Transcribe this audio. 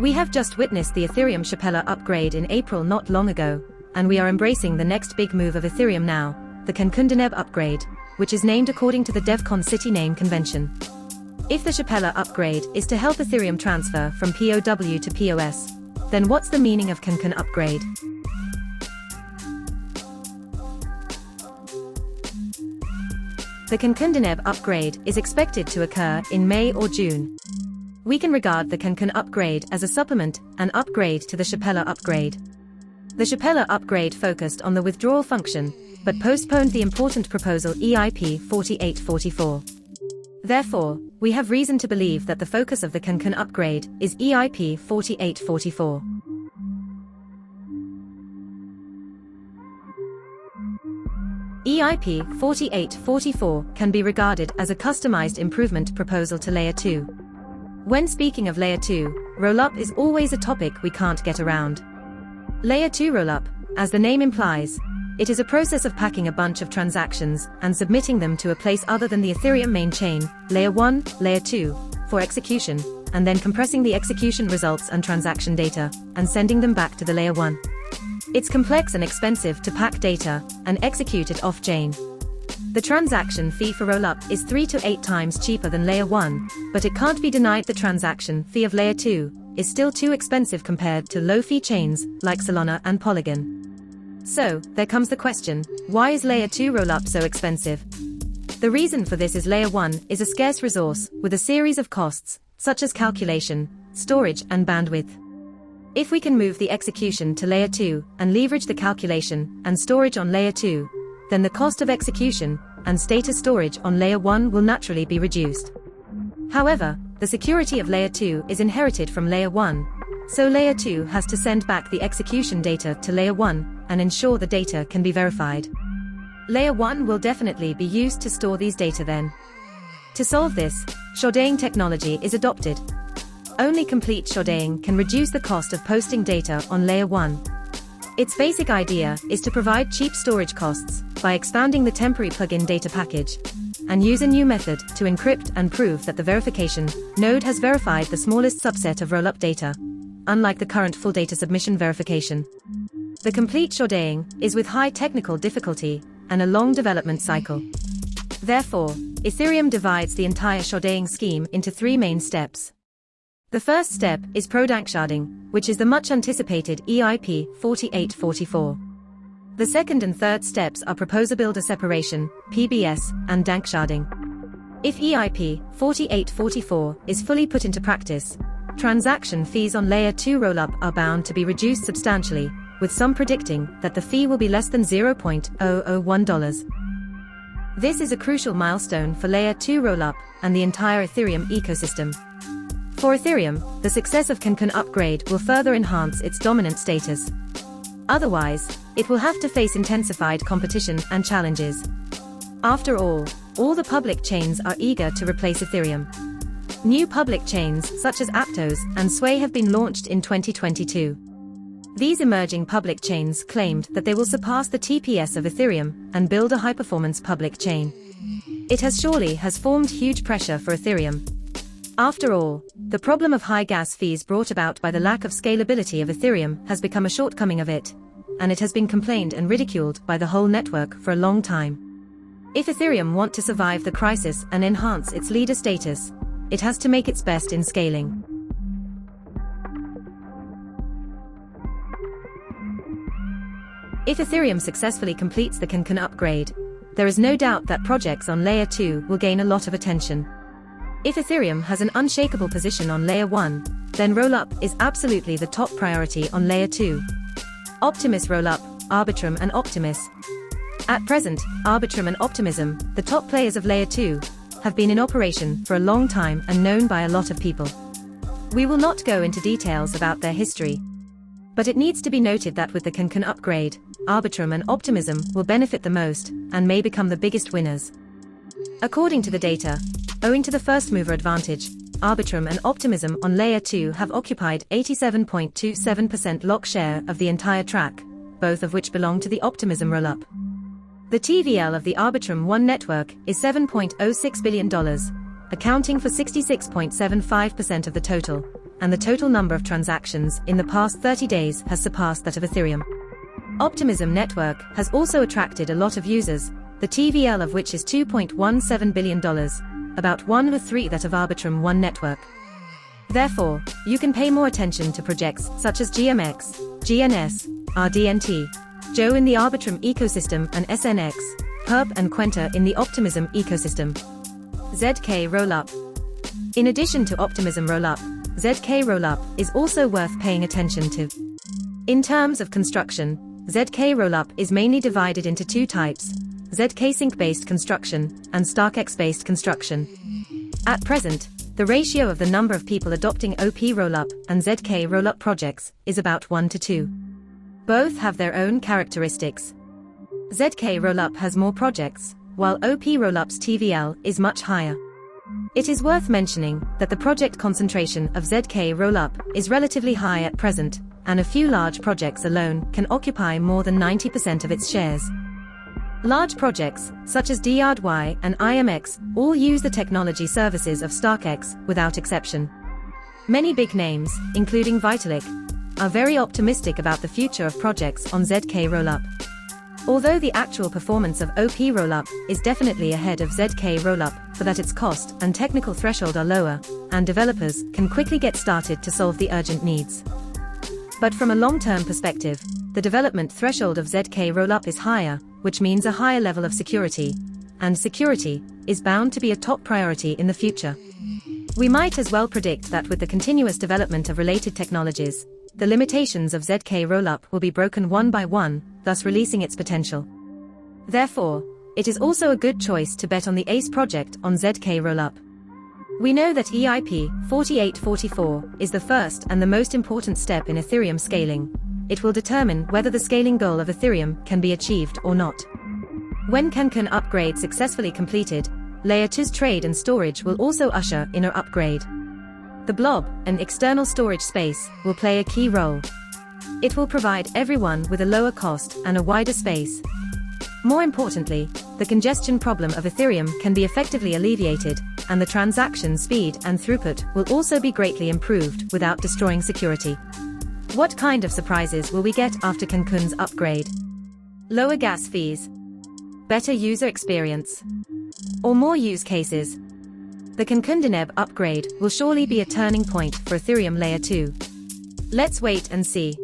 We have just witnessed the Ethereum Shapella upgrade in April not long ago, and we are embracing the next big move of Ethereum now, the Cancun Deneb upgrade, which is named according to the DevCon city name convention. If the Shapella upgrade is to help Ethereum transfer from POW to POS, then what's the meaning of Cancun upgrade? The Cancun Deneb upgrade is expected to occur in May or June. We can regard the Cancun upgrade as a supplement, an upgrade to the Shapella upgrade. The Shapella upgrade focused on the withdrawal function, but postponed the important proposal EIP 4844. Therefore, we have reason to believe that the focus of the Cancun upgrade is EIP 4844. EIP 4844 can be regarded as a customized improvement proposal to Layer 2. When speaking of Layer 2, rollup is always a topic we can't get around. Layer 2 rollup, as the name implies, it is a process of packing a bunch of transactions and submitting them to a place other than the Ethereum main chain, Layer 1, Layer 2, for execution, and then compressing the execution results and transaction data, and sending them back to the Layer 1. It's complex and expensive to pack data and execute it off-chain. The transaction fee for rollup is 3 to 8 times cheaper than Layer 1, but it can't be denied the transaction fee of Layer 2 is still too expensive compared to low-fee chains like Solana and Polygon. So, there comes the question, why is Layer 2 rollup so expensive? The reason for this is Layer 1 is a scarce resource with a series of costs, such as calculation, storage and bandwidth. If we can move the execution to Layer 2 and leverage the calculation and storage on Layer 2, then the cost of execution and status storage on Layer 1 will naturally be reduced. However, the security of Layer 2 is inherited from Layer 1, so Layer 2 has to send back the execution data to Layer 1 and ensure the data can be verified. Layer 1 will definitely be used to store these data then. To solve this, sharding technology is adopted. Only complete sharding can reduce the cost of posting data on Layer 1. Its basic idea is to provide cheap storage costs by expanding the temporary plugin data package, and use a new method to encrypt and prove that the verification node has verified the smallest subset of rollup data, unlike the current full data submission verification. The complete sharding is with high technical difficulty and a long development cycle. Therefore, Ethereum divides the entire sharding scheme into 3 main steps. The first step is pro-danksharding, which is the much-anticipated EIP 4844. The second and third steps are proposer-builder separation, PBS, and danksharding. If EIP 4844 is fully put into practice, transaction fees on Layer 2 rollup are bound to be reduced substantially, with some predicting that the fee will be less than $0.001. This is a crucial milestone for Layer 2 rollup and the entire Ethereum ecosystem. For Ethereum, the success of Cancun upgrade will further enhance its dominant status. Otherwise, it will have to face intensified competition and challenges. After all the public chains are eager to replace Ethereum. New public chains such as Aptos and Sway have been launched in 2022. These emerging public chains claimed that they will surpass the TPS of Ethereum and build a high-performance public chain. It has formed huge pressure for Ethereum. After all, the problem of high gas fees brought about by the lack of scalability of Ethereum has become a shortcoming of it, and it has been complained and ridiculed by the whole network for a long time. If Ethereum want to survive the crisis and enhance its leader status, it has to make its best in scaling. If Ethereum successfully completes the Cancun upgrade, there is no doubt that projects on Layer 2 will gain a lot of attention. If Ethereum has an unshakable position on Layer 1, then rollup is absolutely the top priority on Layer 2. Optimus rollup, Arbitrum and Optimus. At present, Arbitrum and Optimism, the top players of Layer 2, have been in operation for a long time and known by a lot of people. We will not go into details about their history. But it needs to be noted that with the Cancun upgrade, Arbitrum and Optimism will benefit the most, and may become the biggest winners. According to the data, owing to the first-mover advantage, Arbitrum and Optimism on Layer 2 have occupied 87.27% lock share of the entire track, both of which belong to the Optimism rollup. The TVL of the Arbitrum 1 network is $7.06 billion, accounting for 66.75% of the total, and the total number of transactions in the past 30 days has surpassed that of Ethereum. Optimism Network has also attracted a lot of users, the TVL of which is $2.17 billion, about 1/3 that of Arbitrum One Network. Therefore, you can pay more attention to projects such as GMX, GNS, RDNT, Joe in the Arbitrum ecosystem and SNX, Perp and Quenta in the Optimism ecosystem. ZK Rollup. In addition to Optimism Rollup, ZK Rollup is also worth paying attention to. In terms of construction, ZK Rollup is mainly divided into two types: ZK Sync-based construction and StarkX-based construction. At present, the ratio of the number of people adopting OP Rollup and ZK Rollup projects is about 1 to 2. Both have their own characteristics. ZK Rollup has more projects, while OP Rollup's TVL is much higher. It is worth mentioning that the project concentration of ZK Rollup is relatively high at present, and a few large projects alone can occupy more than 90% of its shares. Large projects, such as DRY and IMX, all use the technology services of StarkX without exception. Many big names, including Vitalik, are very optimistic about the future of projects on ZK Rollup. Although the actual performance of OP Rollup is definitely ahead of ZK Rollup, for that its cost and technical threshold are lower, and developers can quickly get started to solve the urgent needs. But from a long-term perspective, the development threshold of ZK Rollup is higher, which means a higher level of security, and security is bound to be a top priority in the future. We might as well predict that with the continuous development of related technologies, the limitations of ZK Rollup will be broken one by one, thus releasing its potential. Therefore, it is also a good choice to bet on the ACE project on ZK Rollup. We know that EIP 4844 is the first and the most important step in Ethereum scaling. It will determine whether the scaling goal of Ethereum can be achieved or not. When Cancun upgrade successfully completed, Layer 2's trade and storage will also usher in an upgrade. The blob, an external storage space, will play a key role. It will provide everyone with a lower cost and a wider space. More importantly, the congestion problem of Ethereum can be effectively alleviated, and the transaction speed and throughput will also be greatly improved without destroying security. What kind of surprises will we get after Cancun's upgrade? Lower gas fees? Better user experience? Or more use cases? The Cancun Deneb upgrade will surely be a turning point for Ethereum Layer 2. Let's wait and see.